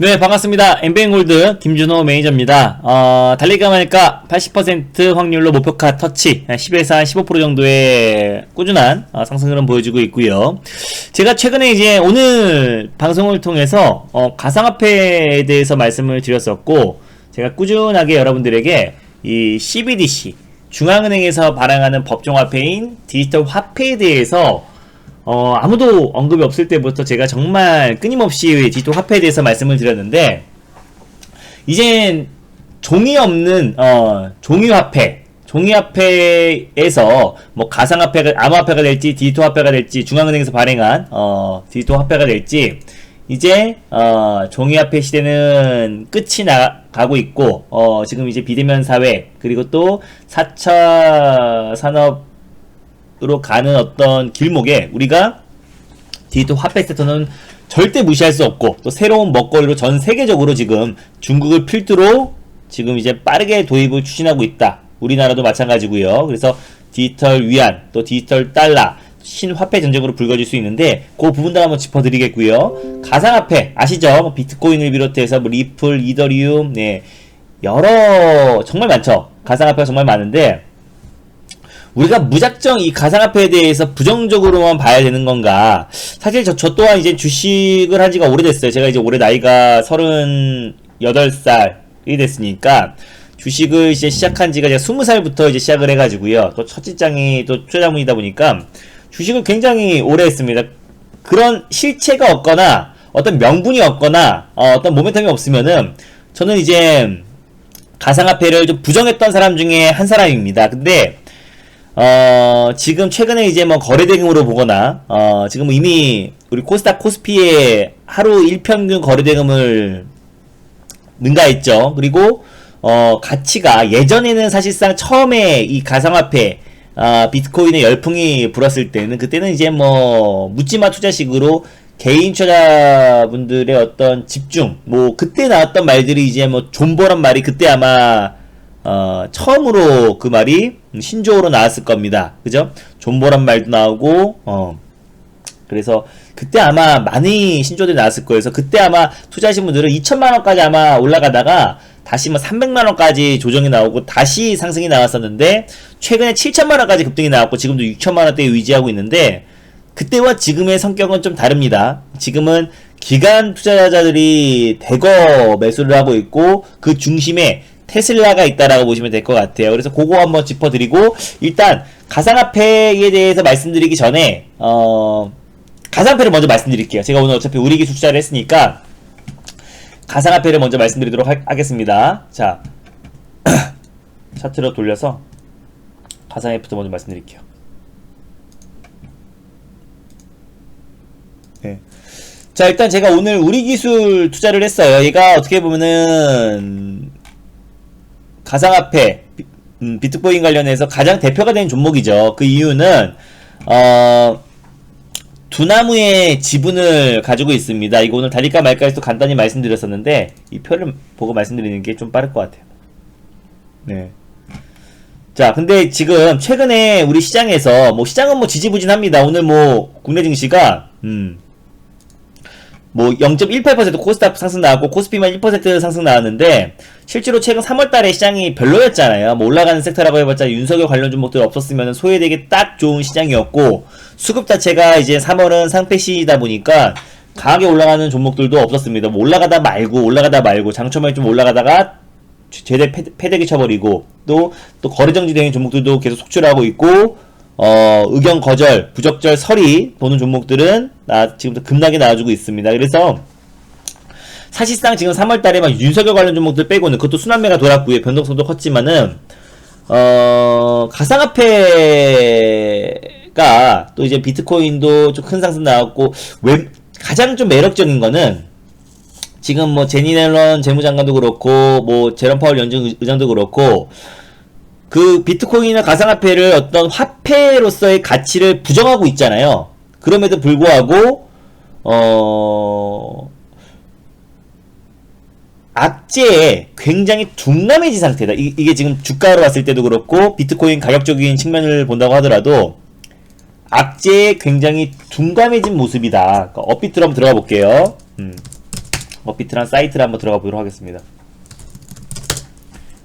네, 반갑습니다. 엠비엔골드 김준호 매니저입니다. 달릴까 말까 80% 확률로 목표가 터치 10에서 한 15% 정도의 꾸준한 상승 흐름 보여주고 있고요. 제가 최근에 이제 오늘 방송을 통해서 가상화폐에 대해서 말씀을 드렸었고, 제가 꾸준하게 여러분들에게 이 CBDC 중앙은행에서 발행하는 법정화폐인 디지털 화폐에 대해서 아무도 언급이 없을 때부터 제가 정말 끊임없이 디지털 화폐에 대해서 말씀을 드렸는데, 이젠 종이 없는 종이화폐에서 뭐 가상화폐가, 암호화폐가 될지 디지털 화폐가 될지, 중앙은행에서 발행한 디지털 화폐가 될지, 이제 종이화폐 시대는 끝이 나가고 있고, 지금 이제 비대면 사회, 그리고 또 4차 산업 으로 가는 어떤 길목에 우리가 디지털 화폐 섹터는 절대 무시할 수 없고, 또 새로운 먹거리로 전 세계적으로 지금 중국을 필두로 지금 이제 빠르게 도입을 추진하고 있다. 우리나라도 마찬가지고요. 그래서 디지털 위안, 또 디지털 달러, 신화폐 전쟁으로 불거질 수 있는데, 그 부분도 한번 짚어드리겠고요. 가상화폐 아시죠? 비트코인을 비롯해서 뭐 리플, 이더리움, 네, 여러 정말 많죠. 가상화폐가 정말 많은데, 우리가 무작정 이 가상화폐에 대해서 부정적으로만 봐야 되는 건가? 사실 저 또한 이제 주식을 한 지가 오래됐어요. 제가 이제 올해 나이가 38살이 됐으니까, 주식을 이제 시작한 지가 제가 20살부터 이제 시작을 해가지고요. 또 첫 직장이 또 투자자문이다 보니까 주식을 굉장히 오래 했습니다. 그런 실체가 없거나, 어떤 명분이 없거나, 어떤 모멘텀이 없으면은, 저는 이제 가상화폐를 좀 부정했던 사람 중에 한 사람입니다. 근데, 지금 최근에 이제 뭐 거래대금으로 보거나, 지금 이미 우리 코스닥 코스피의 하루 일평균 거래대금을 능가했죠. 그리고, 가치가 예전에는 사실상 처음에 이 가상화폐, 비트코인의 열풍이 불었을 때는, 그때는 이제 뭐 묻지마 투자식으로 개인 투자자분들의 어떤 집중, 뭐 그때 나왔던 말들이 이제 뭐 존버란 말이 그때 아마 처음으로 그 말이 신조어로 나왔을 겁니다. 그죠? 존버란 말도 나오고, 그래서 그때 아마 많이 신조어들이 나왔을 거예요. 그래서 그때 아마 투자하신 분들은 2천만원까지 아마 올라가다가 다시 뭐 300만원까지 조정이 나오고 다시 상승이 나왔었는데, 최근에 7천만원까지 급등이 나왔고 지금도 6천만원대에 위지하고 있는데, 그때와 지금의 성격은 좀 다릅니다. 지금은 기관 투자자들이 대거 매수를 하고 있고, 그 중심에 테슬라가 있다라고 보시면 될 것 같아요. 그래서 그거 한번 짚어드리고, 일단 가상화폐에 대해서 말씀드리기 전에 가상화폐를 먼저 말씀드릴게요. 제가 오늘 어차피 우리 기술 투자를 했으니까 가상화폐를 먼저 말씀드리도록 하겠습니다. 자, 차트로 돌려서 가상화폐부터 먼저 말씀드릴게요. 네. 자, 일단 제가 오늘 우리 기술 투자를 했어요. 얘가 어떻게 보면은 가상화폐, 비트코인 관련해서 가장 대표가 되는 종목이죠. 그 이유는 두나무의 지분을 가지고 있습니다. 이거 오늘 달릴까 말까 해서 간단히 말씀드렸었는데, 이 표를 보고 말씀드리는 게 좀 빠를 것 같아요. 네. 자, 근데 지금 최근에 우리 시장에서 시장은 뭐 지지부진합니다. 오늘 뭐 국내 증시가 뭐 0.18% 코스닥 상승 나왔고 코스피만 1% 상승 나왔는데, 실제로 최근 3월달에 시장이 별로였잖아요. 뭐 올라가는 섹터라고 해봤자 윤석열 관련 종목들 없었으면 소외되기 딱 좋은 시장이었고, 수급 자체가 이제 3월은 상패시이다 보니까 강하게 올라가는 종목들도 없었습니다. 뭐 올라가다 말고 장초반에 좀 올라가다가 제대 패대기 쳐버리고, 또 거래 정지되는 종목들도 계속 속출하고 있고, 의견 거절, 부적절 설이 도는 종목들은 지금부터 급락이 나와주고 있습니다. 그래서 사실상 지금 3월달에 막 윤석열 관련 종목들 빼고는, 그것도 순환매가 돌았고요. 변동성도 컸지만은 가상화폐가 또 이제 비트코인도 좀 큰 상승 나왔고, 가장 좀 매력적인 거는 지금 뭐 제니 옐런 재무장관도 그렇고, 뭐 제롬 파월 연준 의장도 그렇고, 그 비트코인이나 가상화폐를 어떤 화폐로서의 가치를 부정하고 있잖아요. 그럼에도 불구하고 악재에 굉장히 둔감해진 상태다. 이게 지금 주가로 봤을 때도 그렇고, 비트코인 가격적인 측면을 본다고 하더라도 악재에 굉장히 둔감해진 모습이다. 그러니까 업비트로 한번 들어가 볼게요. 업비트란 사이트를 한번 들어가 보도록 하겠습니다.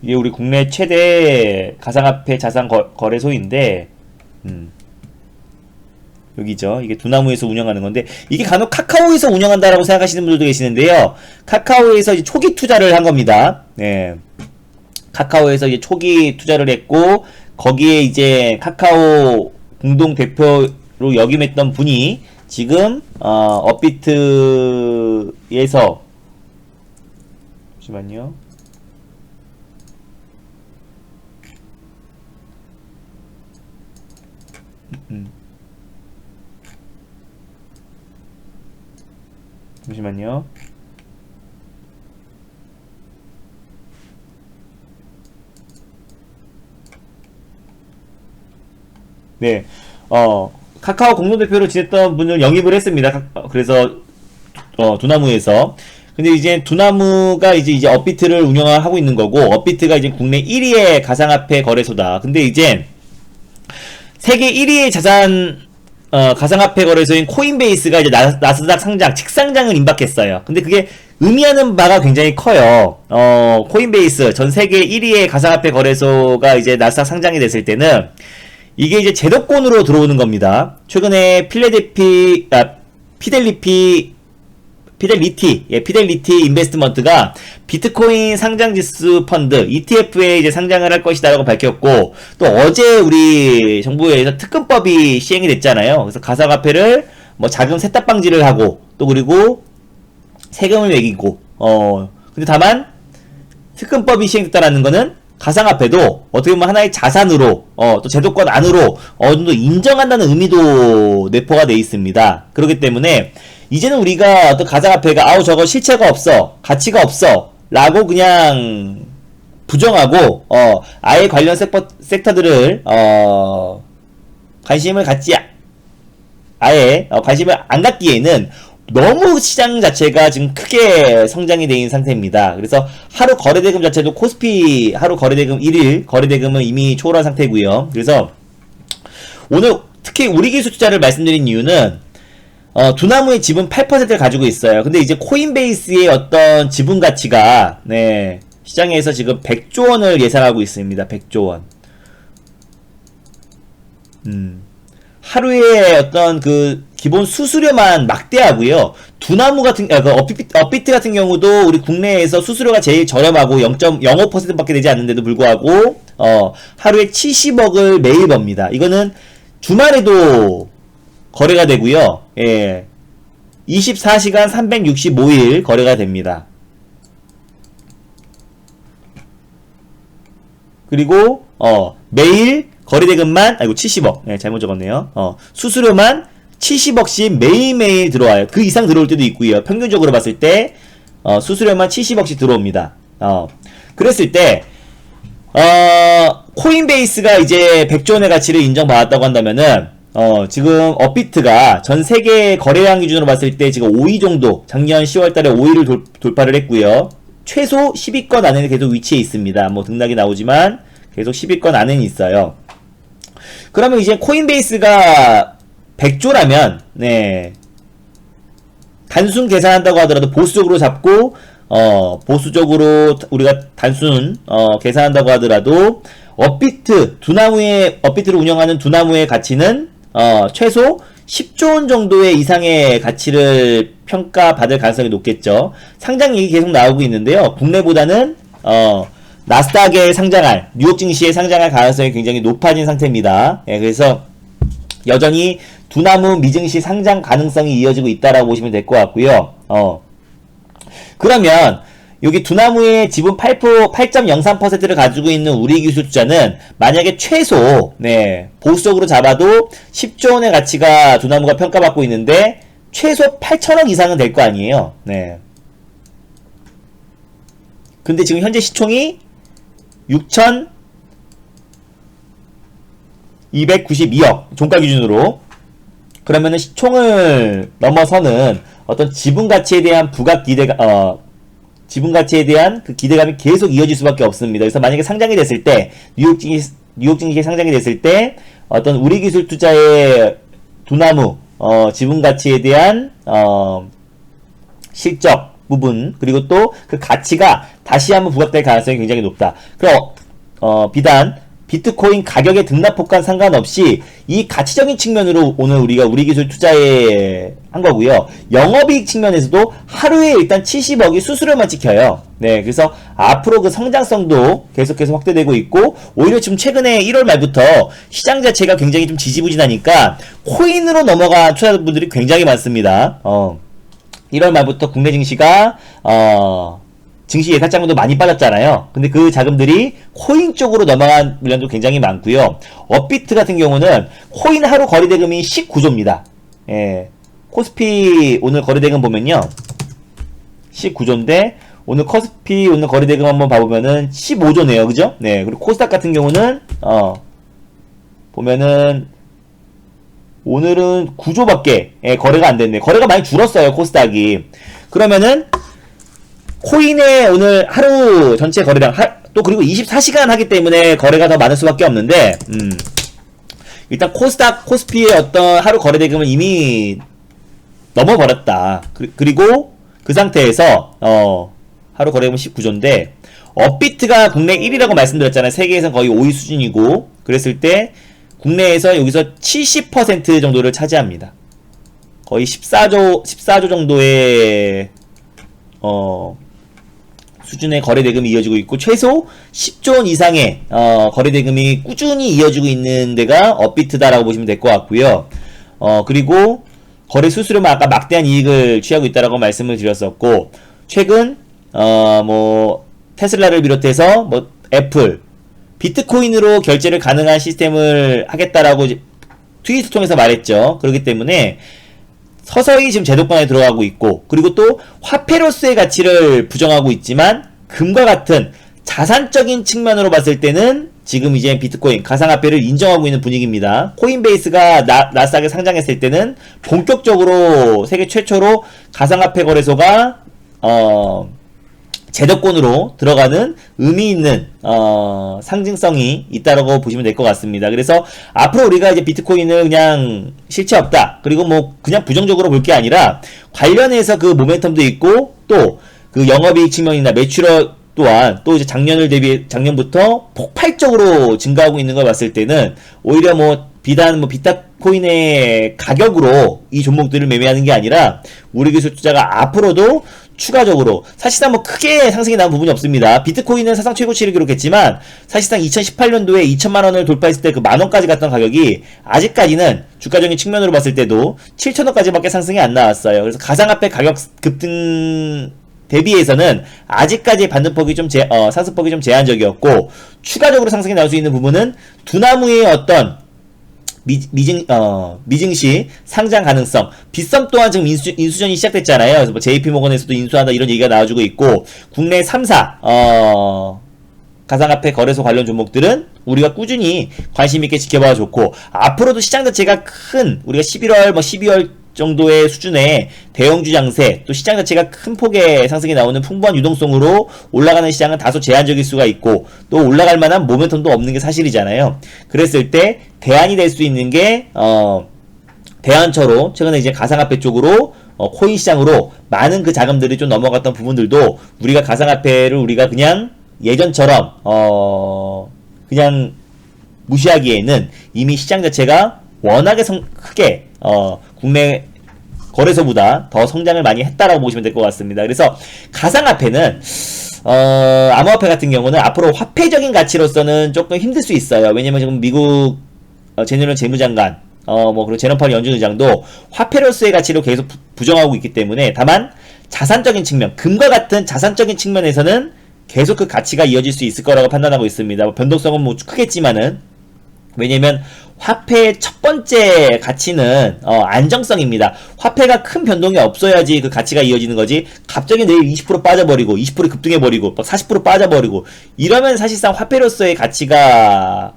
이게 우리 국내 최대 가상화폐 자산 거래소인데, 여기죠. 이게 두나무에서 운영하는 건데, 이게 간혹 카카오에서 운영한다라고 생각하시는 분들도 계시는데요. 카카오에서 이제 초기 투자를 한 겁니다. 네. 카카오에서 이제 초기 투자를 했고, 거기에 이제 카카오 공동 대표로 역임했던 분이 지금 업비트에서, 잠시만요. 잠시만요. 네, 카카오 공동대표로 지냈던 분을 영입을 했습니다. 그래서, 두나무에서. 근데 이제 두나무가 이제 업비트를 운영하고 있는 거고, 업비트가 이제 국내 1위의 가상화폐 거래소다. 근데 이제, 세계 1위의 가상화폐 거래소인 코인베이스가 이제 나스닥 상장, 직상장을 임박했어요. 근데 그게 의미하는 바가 굉장히 커요. 코인베이스, 전 세계 1위의 가상화폐 거래소가 이제 나스닥 상장이 됐을 때는, 이게 이제 제도권으로 들어오는 겁니다. 최근에 피델리티 인베스트먼트가 비트코인 상장지수 펀드 ETF에 이제 상장을 할 것이다라고 밝혔고, 또 어제 우리 정부에서 특근법이 시행이 됐잖아요. 그래서 가상화폐를 뭐 자금 세탁 방지를 하고, 또 그리고 세금을 매기고, 근데 다만 특근법이 시행됐다라는 거는 가상화폐도 어떻게 보면 하나의 자산으로, 또 제도권 안으로 어느 정도 인정한다는 의미도 내포가 돼 있습니다. 그렇기 때문에 이제는 우리가 어떤 가상화폐가 아우 저거 실체가 없어, 가치가 없어 라고 그냥 부정하고 아예 관련 섹터들을 관심을 갖지 아예 관심을 안 갖기에는 너무 시장 자체가 지금 크게 성장이 돼 있는 상태입니다. 그래서 하루 거래대금 자체도 코스피 하루 거래대금 1일 거래대금은 이미 초월한 상태고요. 그래서 오늘 특히 우리 기술 투자를 말씀드린 이유는 두나무의 지분 8%를 가지고 있어요. 근데 이제 코인베이스의 어떤 지분 가치가 시장에서 지금 100조 원을 예상하고 있습니다. 100조 원. 하루에 어떤 그 기본 수수료만 막대하고요. 두나무 같은 업비트 같은 경우도 우리 국내에서 수수료가 제일 저렴하고 0.05%밖에 되지 않는데도 불구하고 하루에 70억을 매일 법니다. 이거는 주말에도 거래가 되고요. 24시간 365일 거래가 됩니다. 그리고 매일 거래대금만 70억. 잘못 적었네요. 수수료만 70억씩 매일매일 들어와요. 그 이상 들어올 때도 있고요. 평균적으로 봤을 때 수수료만 70억씩 들어옵니다. 그랬을 때 코인베이스가 이제 100조 원의 가치를 인정받았다고 한다면은 지금 업비트가 전 세계 거래량 기준으로 봤을 때 지금 5위 정도, 작년 10월달에 5위를 돌파를 했고요. 최소 10위권 안에는 계속 위치해 있습니다. 뭐 등락이 나오지만 계속 10위권 안에는 있어요. 그러면 이제 코인베이스가 100조라면 단순 계산한다고 하더라도 보수적으로 잡고 보수적으로 우리가 단순 계산한다고 하더라도 업비트를 운영하는 두나무의 가치는 최소 10조 원 정도의 이상의 가치를 평가받을 가능성이 높겠죠. 상장 얘기 계속 나오고 있는데요. 국내보다는 나스닥에 상장할, 뉴욕 증시에 상장할 가능성이 굉장히 높아진 상태입니다. 그래서 여전히 두나무 미증시 상장 가능성이 이어지고 있다라고 보시면 될 것 같고요. 그러면 여기 두나무의 지분 8.03%를 가지고 있는 우리 기술 투자는 만약에 최소 보수적으로 잡아도 10조 원의 가치가 두나무가 평가받고 있는데 최소 8천억 이상은 될 거 아니에요. 근데 지금 현재 시총이 6,292억 종가 기준으로. 그러면은 시총을 넘어서는 어떤 지분 가치에 대한 지분 가치에 대한 그 기대감이 계속 이어질 수밖에 없습니다. 그래서 만약에 상장이 됐을 때, 뉴욕 증시에 상장이 됐을 때, 어떤 우리 기술 투자의 두나무, 지분 가치에 대한, 실적, 부분, 그리고 또 그 가치가 다시 한번 부각될 가능성이 굉장히 높다. 그럼 비단 비트코인 가격의 등락폭과 상관없이 이 가치적인 측면으로 오늘 우리가 우리 기술 투자에 한 거고요. 영업이익 측면에서도 하루에 일단 70억이 수수료만 찍혀요. 네, 그래서 앞으로 그 성장성도 계속해서 확대되고 있고, 오히려 지금 최근에 1월 말부터 시장 자체가 굉장히 좀 지지부진하니까 코인으로 넘어간 투자자분들이 굉장히 많습니다. 1월 말부터 국내 증시가 증시 예상 자금도 많이 빠졌잖아요. 근데 그 자금들이 코인 쪽으로 넘어간 물량도 굉장히 많고요. 업비트 같은 경우는 코인 하루 거래대금이 19조입니다. 예. 코스피 오늘 거래대금 보면요. 19조인데 오늘 코스피 오늘 거래대금 한번 봐보면은 15조네요. 그죠? 네. 그리고 코스닥 같은 경우는 보면은 오늘은 9조밖에 거래가 안 됐네. 거래가 많이 줄었어요. 코스닥이. 그러면은 코인의 오늘 하루 전체 거래량 또 그리고 24시간 하기 때문에 거래가 더 많을 수밖에 없는데 일단 코스닥 코스피의 어떤 하루 거래 대금은 이미 넘어버렸다. 그리고 그 상태에서 하루 거래 대금은 19조인데 업비트가 국내 1위라고 말씀드렸잖아요. 세계에서 거의 5위 수준이고, 그랬을 때 국내에서 여기서 70% 정도를 차지합니다. 거의 14조 정도의 수준의 거래대금이 이어지고 있고, 최소 10조 원 이상의 거래대금이 꾸준히 이어지고 있는 데가 업비트다라고 보시면 될 것 같고요. 그리고 거래 수수료만 아까 막대한 이익을 취하고 있다라고 말씀을 드렸었고, 최근 뭐 테슬라를 비롯해서 뭐 애플, 비트코인으로 결제를 가능한 시스템을 하겠다라고 트윗을 통해서 말했죠. 그렇기 때문에 서서히 지금 제도권에 들어가고 있고, 그리고 또 화폐로서의 가치를 부정하고 있지만 금과 같은 자산적인 측면으로 봤을 때는 지금 이제 비트코인 가상화폐를 인정하고 있는 분위기입니다. 코인베이스가 나스닥에 상장했을 때는 본격적으로 세계 최초로 가상화폐 거래소가 제도권으로 들어가는 의미 있는 상징성이 있다라고 보시면 될 것 같습니다. 그래서 앞으로 우리가 이제 비트코인을 그냥 실체 없다, 그리고 뭐 그냥 부정적으로 볼 게 아니라 관련해서 그 모멘텀도 있고, 또 그 영업이익 측면이나 매출액 또한 또 이제 작년부터 폭발적으로 증가하고 있는 걸 봤을 때는 오히려 뭐 비단 뭐 비트코인의 가격으로 이 종목들을 매매하는 게 아니라 우리 기술 투자가 앞으로도 추가적으로 사실상 뭐 크게 상승이 나온 부분이 없습니다. 비트코인은 사상 최고치를 기록했지만 사실상 2018년도에 2천만원을 돌파했을 때 그 만원까지 갔던 가격이 아직까지는 주가적인 측면으로 봤을 때도 7천원까지밖에 상승이 안 나왔어요. 그래서 가상화폐 가격 급등 대비해서는 아직까지 반등폭이 좀 상승폭이 좀 제한적이었고, 추가적으로 상승이 나올 수 있는 부분은 두나무의 어떤 미증시 상장 가능성, 빗썸 또한 지금 인수전이 시작됐잖아요. 그래서 뭐 JP모건에서도 인수한다 이런 얘기가 나와주고 있고, 국내 3사 가상화폐 거래소 관련 종목들은 우리가 꾸준히 관심있게 지켜봐 좋고, 앞으로도 시장 자체가 큰 우리가 11월 뭐 12월 정도의 수준의 대형주 장세, 또 시장 자체가 큰 폭의 상승이 나오는 풍부한 유동성으로 올라가는 시장은 다소 제한적일 수가 있고, 또 올라갈 만한 모멘텀도 없는 게 사실이잖아요. 그랬을 때 대안이 될 수 있는 게 대안처로 최근에 이제 가상화폐 쪽으로 코인 시장으로 많은 그 자금들이 좀 넘어갔던 부분들도 우리가 가상화폐를 우리가 그냥 예전처럼 그냥 무시하기에는 이미 시장 자체가 워낙에 크게 국내 거래소보다 더 성장을 많이 했다라고 보시면 될 것 같습니다. 그래서 가상화폐는 암호화폐 같은 경우는 앞으로 화폐적인 가치로서는 조금 힘들 수 있어요. 왜냐면 지금 미국 제네럴 재무장관 그리고 제롬 파월 연준 의장도 화폐로서의 가치로 계속 부정하고 있기 때문에, 다만 자산적인 측면, 금과 같은 자산적인 측면에서는 계속 그 가치가 이어질 수 있을 거라고 판단하고 있습니다. 변동성은 뭐 크겠지만은, 왜냐면 화폐의 첫 번째 가치는 안정성입니다. 화폐가 큰 변동이 없어야지 그 가치가 이어지는 거지, 갑자기 내일 20% 빠져버리고 20% 급등해버리고 막 40% 빠져버리고 이러면 사실상 화폐로서의 가치가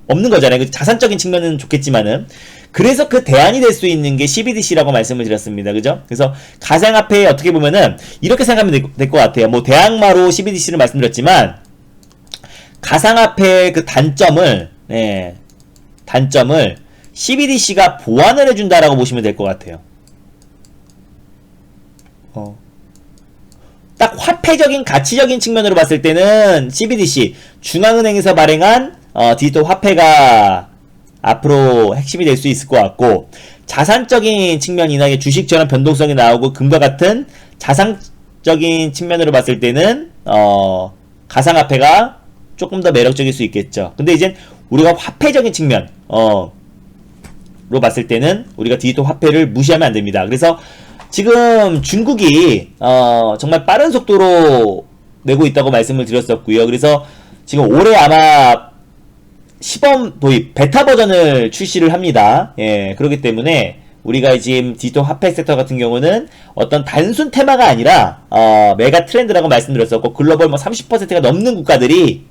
없는 거잖아요. 그 자산적인 측면은 좋겠지만은. 그래서 그 대안이 될 수 있는 게 CBDC라고 말씀을 드렸습니다. 그죠? 그래서 가상화폐에 어떻게 보면은 이렇게 생각하면 될 것 같아요. 뭐 대항마로 CBDC를 말씀드렸지만, 가상화폐의 그 단점을 CBDC가 보완을 해준다라고 보시면 될 것 같아요. 화폐적인 가치적인 측면으로 봤을 때는 CBDC 중앙은행에서 발행한 디지털 화폐가 앞으로 핵심이 될 수 있을 것 같고, 자산적인 측면이나 주식처럼 변동성이 나오고 금과 같은 자산적인 측면으로 봤을 때는 가상화폐가 조금 더 매력적일 수 있겠죠. 근데 이제 우리가 화폐적인 측면 로 봤을 때는 우리가 디지털 화폐를 무시하면 안 됩니다. 그래서 지금 중국이 정말 빠른 속도로 내고 있다고 말씀을 드렸었고요. 그래서 지금 올해 아마 시범 도입 베타 버전을 출시를 합니다. 예, 그렇기 때문에 우리가 지금 디지털 화폐 섹터 같은 경우는 어떤 단순 테마가 아니라 메가 트렌드라고 말씀드렸었고, 글로벌 뭐 30%가 넘는 국가들이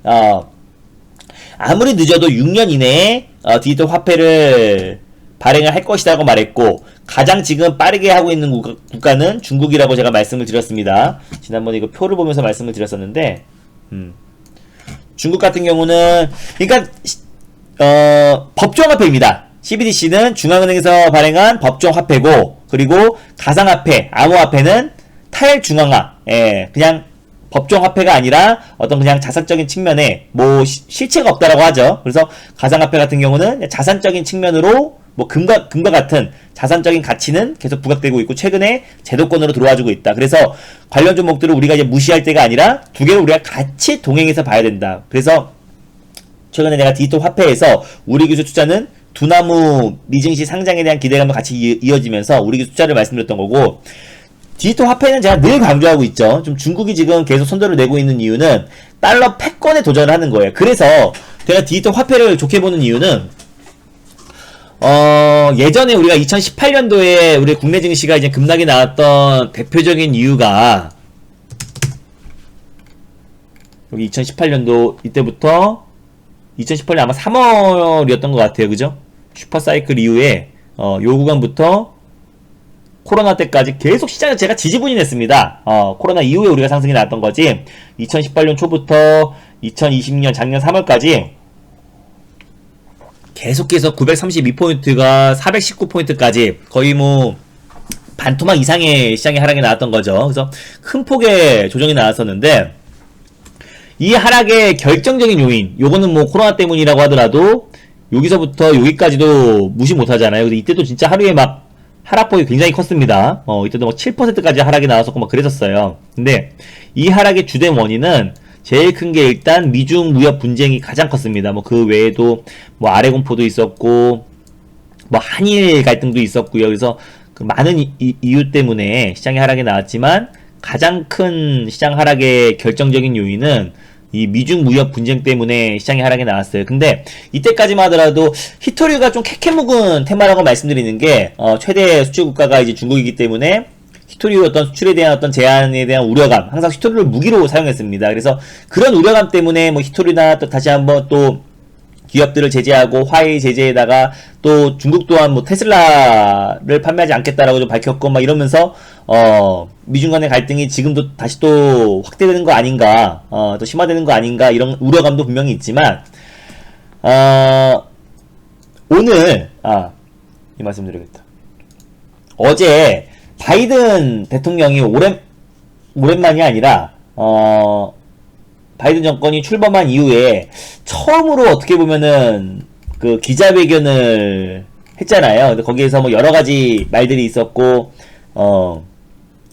아무리 늦어도 6년 이내에 디지털 화폐를 발행을 할 것이라고 말했고, 가장 지금 빠르게 하고 있는 국가는 중국이라고 제가 말씀을 드렸습니다. 지난번에 이거 표를 보면서 말씀을 드렸었는데, 중국 같은 경우는 그러니까 법정화폐입니다. CBDC는 중앙은행에서 발행한 법정화폐고, 그리고 가상화폐, 암호화폐는 탈중앙화, 그냥 법정화폐가 아니라 어떤 그냥 자산적인 측면에 뭐 실체가 없다라고 하죠. 그래서 가상화폐 같은 경우는 자산적인 측면으로 뭐 금과 같은 자산적인 가치는 계속 부각되고 있고, 최근에 제도권으로 들어와주고 있다. 그래서 관련 종목들을 우리가 이제 무시할 때가 아니라 두 개를 우리가 같이 동행해서 봐야 된다. 그래서 최근에 내가 디지털 화폐에서 우리 기술 투자는 두나무 미증시 상장에 대한 기대감도 같이 이어지면서 우리 기술 투자를 말씀드렸던 거고, 디지털 화폐는 제가 늘 강조하고 있죠. 좀 중국이 지금 계속 손절을 내고 있는 이유는 달러 패권에 도전을 하는 거예요. 그래서 제가 디지털 화폐를 좋게 보는 이유는 예전에 우리가 2018년도에 우리 국내 증시가 이제 급락이 나왔던 대표적인 이유가, 여기 2018년도 이때부터 2018년 아마 3월이었던 것 같아요. 그죠? 슈퍼사이클 이후에 요 구간부터 코로나 때까지 계속 시장 자체가 지지부진했습니다. 코로나 이후에 우리가 상승이 나왔던 거지, 2018년 초부터 2020년 작년 3월까지 계속해서 932포인트가 419포인트까지 거의 뭐 반토막 이상의 시장의 하락이 나왔던 거죠. 그래서 큰 폭의 조정이 나왔었는데, 이 하락의 결정적인 요인, 요거는 뭐 코로나 때문이라고 하더라도 여기서부터 여기까지도 무시 못하잖아요. 근데 이때도 진짜 하루에 막 하락폭이 굉장히 컸습니다. 이때도 뭐 7%까지 하락이 나왔었고 막 그랬었어요. 근데 이 하락의 주된 원인은 제일 큰 게 일단 미중 무역 분쟁이 가장 컸습니다. 뭐 그 외에도 뭐 아래 공포도 있었고 뭐 한일 갈등도 있었고요. 그래서 그 많은 이유 때문에 시장의 하락이 나왔지만, 가장 큰 시장 하락의 결정적인 요인은 이 미중 무역 분쟁 때문에 시장의 하락이 나왔어요. 근데 이때까지만 하더라도 히토류가 좀 캐캐묵은 테마라고 말씀드리는 게, 최대 수출 국가가 이제 중국이기 때문에 히토류 어떤 수출에 대한 어떤 제한에 대한 우려감, 항상 히토류를 무기로 사용했습니다. 그래서 그런 우려감 때문에 뭐 히토류나 또 다시 한번 또 기업들을 제재하고 화웨이 제재에다가 또 중국 또한 뭐 테슬라를 판매하지 않겠다라고 좀 밝혔고 막 이러면서 미중 간의 갈등이 지금도 다시 또 확대되는 거 아닌가, 또 심화되는 거 아닌가, 이런 우려감도 분명히 있지만, 오늘 이 말씀 드리겠다. 어제 바이든 대통령이 오랜만이 아니라 바이든 정권이 출범한 이후에 처음으로 어떻게 보면은 그 기자회견을 했잖아요. 근데 거기에서 뭐 여러 가지 말들이 있었고,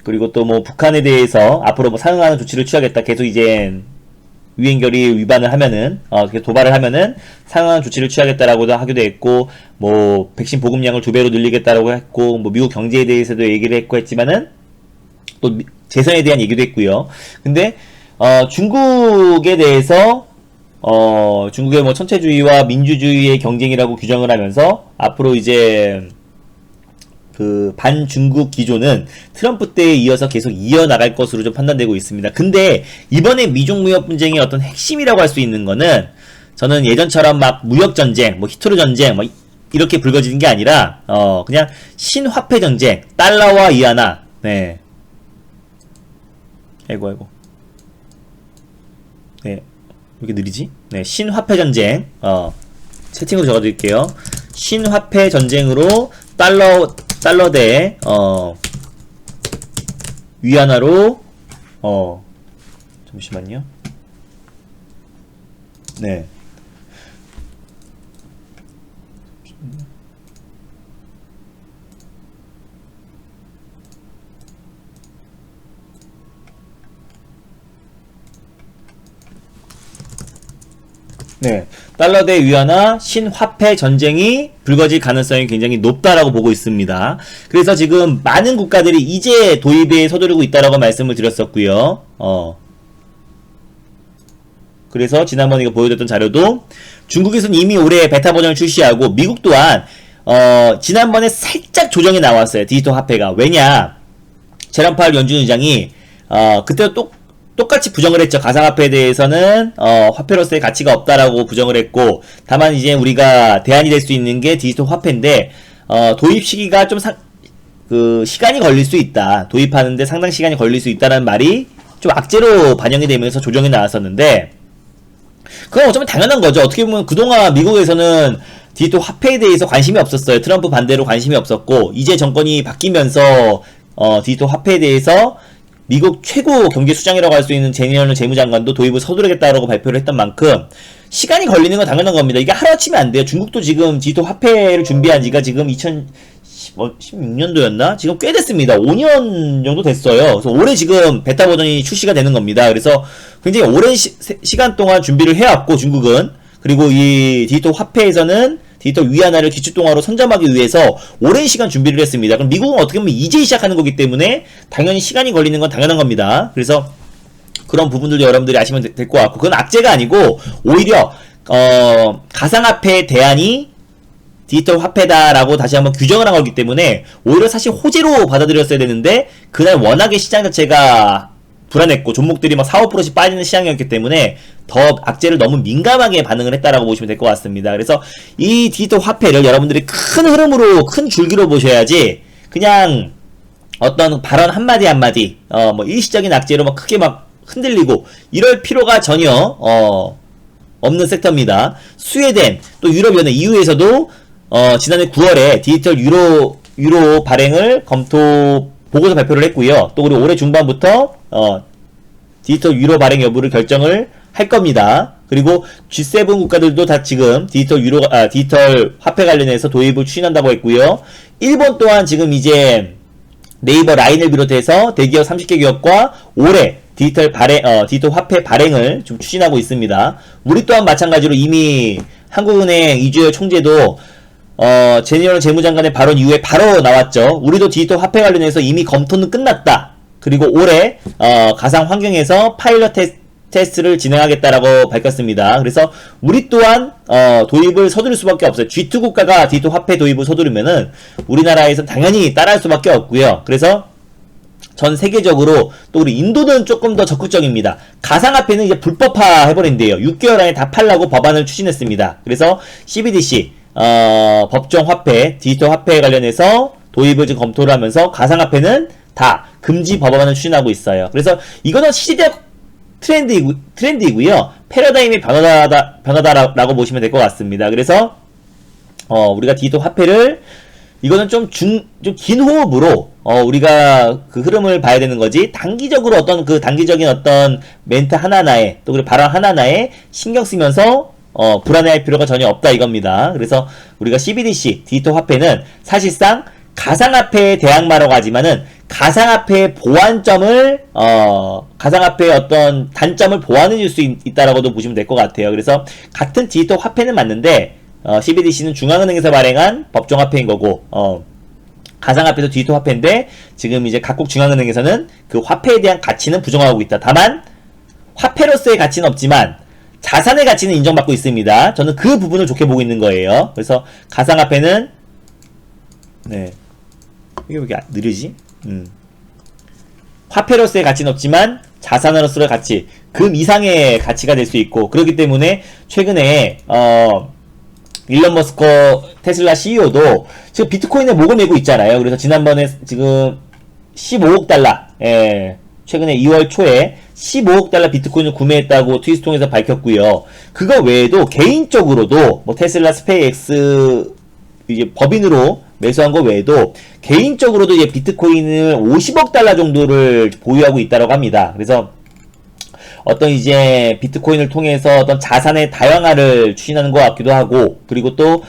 그리고 또 뭐 북한에 대해서 앞으로 뭐 상응하는 조치를 취하겠다. 계속 이제 유엔결의 위반을 하면은, 계속 도발을 하면은 상응하는 조치를 취하겠다라고도 하기도 했고, 뭐 백신 보급량을 2배로 늘리겠다라고 했고, 뭐 미국 경제에 대해서도 얘기를 했고 했지만은 또 재선에 대한 얘기도 했고요. 근데 중국에 대해서 중국의 뭐 천체주의와 민주주의의 경쟁이라고 규정을 하면서 앞으로 이제 그 반중국 기조는 트럼프 때에 이어서 계속 이어나갈 것으로 좀 판단되고 있습니다. 근데 이번에 미중 무역 분쟁의 어떤 핵심이라고 할 수 있는 거는, 저는 예전처럼 막 무역 전쟁, 뭐 히토류 전쟁, 뭐 이렇게 불거지는 게 아니라 그냥 신화폐 전쟁, 달러와 위안화. 네. 아이고. 네. 왜 이렇게 느리지? 네, 신화폐 전쟁. 채팅으로 적어드릴게요. 신화폐 전쟁으로 달러 대 위안화로 잠시만요. 네. 네, 달러 대 위안화 신화폐 전쟁이 불거질 가능성이 굉장히 높다라고 보고 있습니다. 그래서 지금 많은 국가들이 이제 도입에 서두르고 있다라고 말씀을 드렸었고요. 그래서 지난번에 이거 보여드렸던 자료도 중국에서는 이미 올해 베타 버전을 출시하고 미국 또한 지난번에 살짝 조정이 나왔어요. 디지털 화폐가. 왜냐? 제롬 파월 연준 의장이 그때도 똑같이 부정을 했죠. 가상화폐에 대해서는 화폐로서의 가치가 없다라고 부정을 했고, 다만 이제 우리가 대안이 될 수 있는 게 디지털 화폐인데 도입 시기가 좀 시간이 걸릴 수 있다. 도입하는데 상당 시간이 걸릴 수 있다는 말이 좀 악재로 반영이 되면서 조정이 나왔었는데, 그건 어쩌면 당연한 거죠. 어떻게 보면 그동안 미국에서는 디지털 화폐에 대해서 관심이 없었어요. 트럼프 반대로 관심이 없었고, 이제 정권이 바뀌면서 디지털 화폐에 대해서 미국 최고 경제 수장이라고 할 수 있는 제니얼 재무장관도 도입을 서두르겠다라고 발표를 했던 만큼 시간이 걸리는 건 당연한 겁니다. 이게 하루아침에 안 돼요. 중국도 지금 디지털 화폐를 준비한 지가 지금 2016년도였나? 지금 꽤 됐습니다. 5년 정도 됐어요. 그래서 올해 지금 베타 버전이 출시가 되는 겁니다. 그래서 굉장히 오랜 시간 동안 준비를 해왔고, 중국은. 그리고 이 디지털 화폐에서는 디지털 위안화를 기축통화로 선점하기 위해서 오랜 시간 준비를 했습니다. 그럼 미국은 어떻게 보면 이제 시작하는 거기 때문에 당연히 시간이 걸리는 건 당연한 겁니다. 그래서 그런 부분들도 여러분들이 아시면 될 것 같고, 그건 악재가 아니고 오히려 가상화폐의 대안이 디지털 화폐다라고 다시 한번 규정을 한 거기 때문에 오히려 사실 호재로 받아들였어야 되는데, 그날 워낙에 시장 자체가 불안했고 종목들이 막 4, 5%씩 빠지는 시장이었기 때문에 더 악재를 너무 민감하게 반응을 했다라고 보시면 될 것 같습니다. 그래서 이 디지털 화폐를 여러분들이 큰 흐름으로, 큰 줄기로 보셔야지, 그냥 어떤 발언 한마디 한마디 뭐 일시적인 악재로 막 크게 막 흔들리고 이럴 필요가 전혀 없는 섹터입니다. 스웨덴 또 유럽연합 EU에서도 지난해 9월에 디지털 유로 발행을 검토 보고서 발표를 했고요. 또 그리고 올해 중반부터 디지털 유로 발행 여부를 결정을 할 겁니다. 그리고 G7 국가들도 다 지금 디지털 화폐 관련해서 도입을 추진한다고 했고요. 일본 또한 지금 이제 네이버 라인을 비롯해서 대기업 30개 기업과 올해 디지털 화폐 발행을 좀 추진하고 있습니다. 우리 또한 마찬가지로 이미 한국은행 이주열 총재도 제니얼 재무장관의 발언 이후에 바로 나왔죠. 우리도 디지털 화폐 관련해서 이미 검토는 끝났다. 그리고 올해 가상 환경에서 파일럿 테스트를 진행하겠다라고 밝혔습니다. 그래서 우리 또한 도입을 서두를 수밖에 없어요. G2 국가가 디지털 화폐 도입을 서두르면은 우리나라에서 당연히 따라할 수밖에 없고요. 그래서 전 세계적으로 또 우리 인도는 조금 더 적극적입니다. 가상화폐는 이제 불법화 해버린대요. 6개월 안에 다 팔라고 법안을 추진했습니다. 그래서 CBDC 법정 화폐, 디지털 화폐에 관련해서 도입을 지금 검토를 하면서 가상화폐는 다 금지 법안을 추진하고 있어요. 그래서 이거는 시대적 트렌드이고요. 패러다임의 변화다라고 보시면 될 것 같습니다. 그래서 우리가 디지털 화폐를 이거는 좀 긴 호흡으로 우리가 그 흐름을 봐야 되는 거지, 단기적으로 어떤 그 단기적인 어떤 멘트 하나하나에 또 그리고 발언 하나하나에 신경 쓰면서 불안해할 필요가 전혀 없다 이겁니다. 그래서 우리가 CBDC 디지털 화폐는 사실상 가상화폐의 대항마라고 하지만은 가상화폐의 보완점을 가상화폐의 어떤 단점을 보완해 줄 수 있다라고도 보시면 될 것 같아요. 그래서 같은 디지털 화폐는 맞는데 CBDC는 중앙은행에서 발행한 법정화폐인 거고 가상화폐도 디지털 화폐인데 지금 이제 각국 중앙은행에서는 그 화폐에 대한 가치는 부정하고 있다. 다만 화폐로서의 가치는 없지만 자산의 가치는 인정받고 있습니다. 저는 그 부분을 좋게 보고 있는 거예요. 그래서 가상화폐는 네, 이게 왜 이렇게 느리지? 화폐로서의 가치는 없지만 자산으로서의 가치, 금 이상의 가치가 될 수 있고, 그렇기 때문에 최근에 일론 머스크 테슬라 CEO도 지금 비트코인에 목을 메고 있잖아요. 그래서 지난번에 지금 15억 달러, 최근에 2월 초에 15억 달러 비트코인을 구매했다고 트윗을 통해서 밝혔고요. 그거 외에도 개인적으로도 뭐 테슬라, 스페이스X 이제 법인으로 매수한 거 외에도 개인적으로도 이제 비트코인을 50억 달러 정도를 보유하고 있다고 합니다. 그래서 어떤 이제 비트코인을 통해서 어떤 자산의 다양화를 추진하는 것 같기도 하고, 그리고 또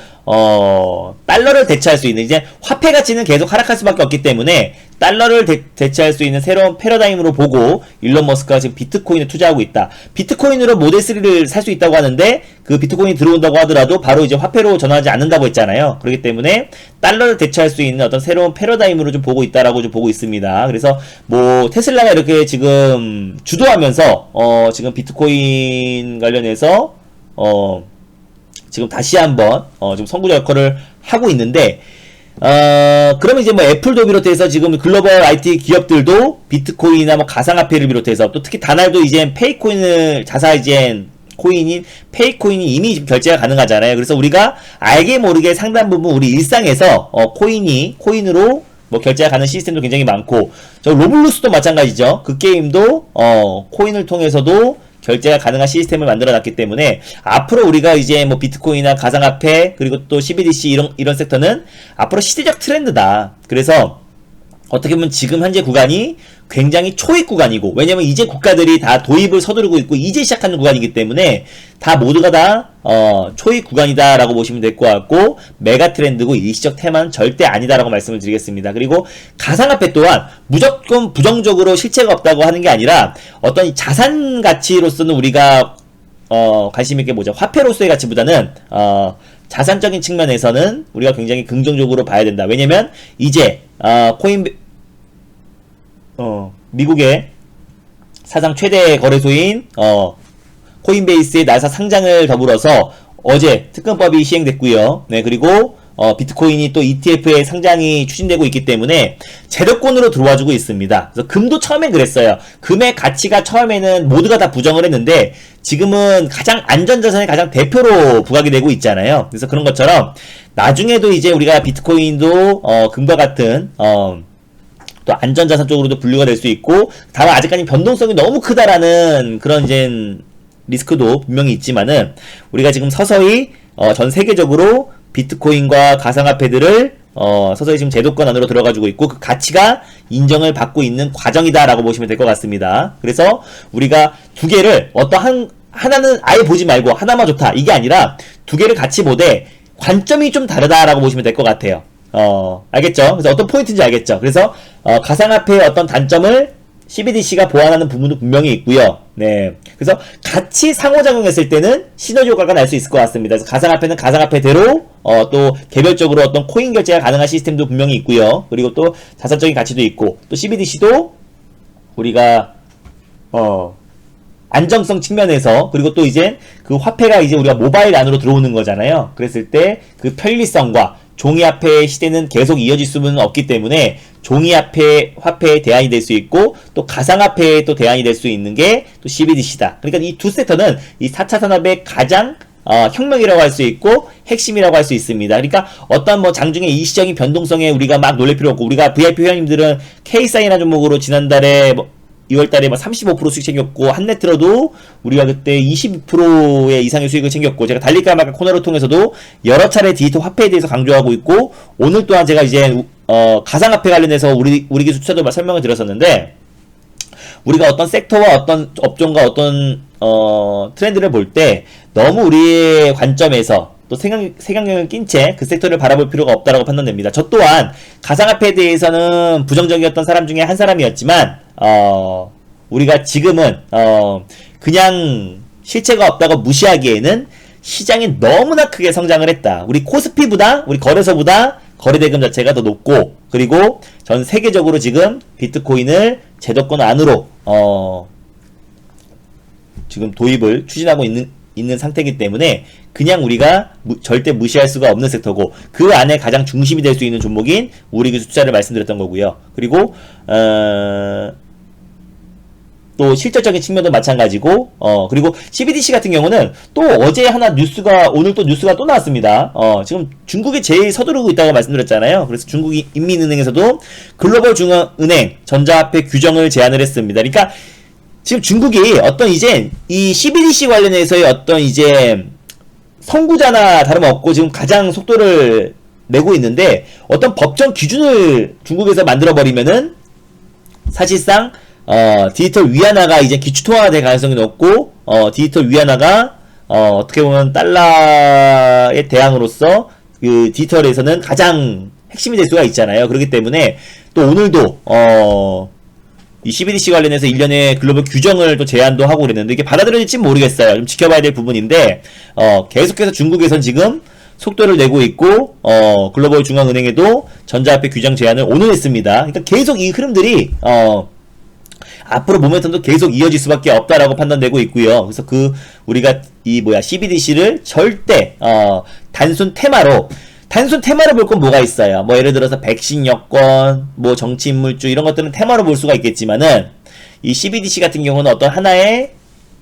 달러를 대체할 수 있는, 이제 화폐 가치는 계속 하락할 수밖에 없기 때문에 달러를 대체할 수 있는 새로운 패러다임으로 보고 일론 머스크가 지금 비트코인에 투자하고 있다. 비트코인으로 모델 3를 살 수 있다고 하는데 그 비트코인이 들어온다고 하더라도 바로 이제 화폐로 전환하지 않는다고 했잖아요. 그렇기 때문에 달러를 대체할 수 있는 어떤 새로운 패러다임으로 좀 보고 있다라고 좀 보고 있습니다. 그래서 뭐 테슬라가 이렇게 지금 주도하면서 지금 비트코인 관련해서 지금 다시 한번 좀 선구자 역할을 하고 있는데, 그러면 이제 뭐 애플도 비롯해서 지금 글로벌 IT 기업들도 비트코인이나 뭐 가상화폐를 비롯해서, 또 특히 다날도 이제 페이코인을 자사 이제 코인인 페이코인이 이미 지금 결제가 가능하잖아요. 그래서 우리가 알게 모르게 상당 부분 우리 일상에서 코인으로 뭐 결제가 가는 시스템도 굉장히 많고, 저 로블록스도 마찬가지죠. 그 게임도 코인을 통해서도 결제가 가능한 시스템을 만들어 놨기 때문에 앞으로 우리가 이제 뭐 비트코인이나 가상화폐 그리고 또 CBDC 이런 섹터는 앞으로 시대적 트렌드다. 그래서 어떻게 보면 지금 현재 구간이 굉장히 초입 구간이고, 왜냐면 이제 국가들이 다 도입을 서두르고 있고 이제 시작하는 구간이기 때문에 다 모두가 다 초입 구간이다 라고 보시면 될 것 같고, 메가 트렌드고 일시적 테마는 절대 아니다 라고 말씀을 드리겠습니다. 그리고 가상화폐 또한 무조건 부정적으로 실체가 없다고 하는 게 아니라 어떤 자산 가치로서는 우리가 관심 있게 보자. 화폐로서의 가치보다는 자산적인 측면에서는 우리가 굉장히 긍정적으로 봐야 된다. 왜냐면 이제 미국의 사상 최대 거래소인 코인베이스의 나사 상장을 더불어서 어제 특검법이 시행됐고요. 네, 그리고 비트코인이 또 ETF의 상장이 추진되고 있기 때문에 제도권으로 들어와주고 있습니다. 그래서 금도 처음엔 그랬어요. 금의 가치가 처음에는 모두가 다 부정을 했는데 지금은 가장 안전자산의 가장 대표로 부각이 되고 있잖아요. 그래서 그런 것처럼 나중에도 이제 우리가 비트코인도 금과 같은 또 안전자산 쪽으로도 분류가 될 수 있고, 다만 아직까지 변동성이 너무 크다라는 그런 이제 리스크도 분명히 있지만은 우리가 지금 서서히 전 세계적으로 비트코인과 가상화폐들을 서서히 지금 제도권 안으로 들어가지고 있고 그 가치가 인정을 받고 있는 과정이다라고 보시면 될 것 같습니다. 그래서 우리가 두 개를 하나는 아예 보지 말고 하나만 좋다 이게 아니라 두 개를 같이 보되 관점이 좀 다르다라고 보시면 될 것 같아요. 알겠죠? 그래서 어떤 포인트인지 알겠죠? 그래서 가상화폐의 어떤 단점을 CBDC가 보완하는 부분도 분명히 있고요. 네. 그래서 같이 상호작용했을 때는 시너지 효과가 날 수 있을 것 같습니다. 그래서 가상화폐는 가상화폐대로 또 개별적으로 어떤 코인 결제가 가능한 시스템도 분명히 있고요. 그리고 또 자산적인 가치도 있고, 또 CBDC도 우리가 안정성 측면에서, 그리고 또 이제 그 화폐가 이제 우리가 모바일 안으로 들어오는 거잖아요. 그랬을 때 그 편리성과 종이화폐의 시대는 계속 이어질 수는 없기 때문에 화폐의 대안이 될 수 있고, 또 가상화폐의 또 대안이 될 수 있는 게 또 CBDC다. 그러니까 이 두 섹터는 이 4차 산업의 가장 혁명이라고 할 수 있고 핵심이라고 할 수 있습니다. 그러니까 어떤 뭐 장중의 일시적인 변동성에 우리가 막 놀랄 필요 없고, 우리가 VIP 회원님들은 K사인이나 종목으로 지난달에 2월달에 막 35% 수익 챙겼고, 한네트로도 우리가 그때 22%의 이상의 수익을 챙겼고, 제가 달릴까 말까 코너를 통해서도 여러 차례 디지털 화폐에 대해서 강조하고 있고, 오늘 또한 제가 이제 가상화폐 관련해서 우리 기술 투자도 설명을 드렸었는데, 우리가 어떤 섹터와 어떤 업종과 어떤 트렌드를 볼 때 너무 우리의 관점에서 또 색안경을 낀 채 그 섹터를 바라볼 필요가 없다라고 판단됩니다. 저 또한 가상화폐에 대해서는 부정적이었던 사람 중에 한 사람이었지만 우리가 지금은 그냥 실체가 없다고 무시하기에는 시장이 너무나 크게 성장을 했다. 우리 코스피보다, 우리 거래소보다 거래대금 자체가 더 높고, 그리고 전 세계적으로 지금 비트코인을 제도권 안으로 지금 도입을 추진하고 있는 상태이기 때문에 그냥 우리가 절대 무시할 수가 없는 섹터고, 그 안에 가장 중심이 될 수 있는 종목인 우리 기술 투자를 말씀드렸던 거고요. 그리고 또 실질적인 측면도 마찬가지고, 그리고 CBDC 같은 경우는 또 어제 오늘 또 뉴스가 또 나왔습니다. 지금 중국이 제일 서두르고 있다고 말씀드렸잖아요. 그래서 중국 인민은행에서도 글로벌 중앙은행 전자화폐 규정을 제안을 했습니다. 그러니까 지금 중국이 어떤 이제 이 CBDC 관련해서의 어떤 이제 선구자나 다름없고 지금 가장 속도를 내고 있는데, 어떤 법정 기준을 중국에서 만들어버리면은 사실상 디지털 위안화가 이제 기축통화가 될 가능성이 높고, 디지털 위안화가, 어떻게 보면 달러의 대항으로서, 그 디지털에서는 가장 핵심이 될 수가 있잖아요. 그렇기 때문에, 또 오늘도, 이 CBDC 관련해서 일련의 글로벌 규정을 또 제안도 하고 그랬는데, 이게 받아들여질지 모르겠어요. 좀 지켜봐야 될 부분인데, 계속해서 중국에선 지금 속도를 내고 있고, 글로벌 중앙은행에도 전자화폐 규정 제안을 오늘 했습니다. 그러니까 계속 이 흐름들이, 앞으로 모멘텀도 계속 이어질 수밖에 없다라고 판단되고 있고요. 그래서 우리가 CBDC를 절대, 단순 테마로 볼 건 뭐가 있어요? 뭐 예를 들어서 백신 여권, 뭐 정치 인물주 이런 것들은 테마로 볼 수가 있겠지만은 이 CBDC 같은 경우는 어떤 하나의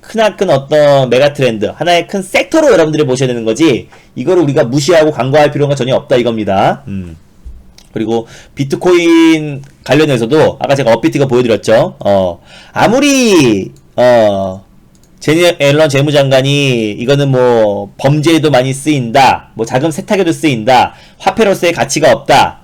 크나큰 어떤 메가 트렌드, 하나의 큰 섹터로 여러분들이 보셔야 되는 거지. 이거를 우리가 무시하고 간과할 필요가 전혀 없다 이겁니다. 그리고 비트코인 관련해서도 아까 제가 업비트가 보여드렸죠. 아무리 제니 앨런 재무장관이 이거는 뭐 범죄에도 많이 쓰인다, 뭐 자금 세탁에도 쓰인다, 화폐로서의 가치가 없다,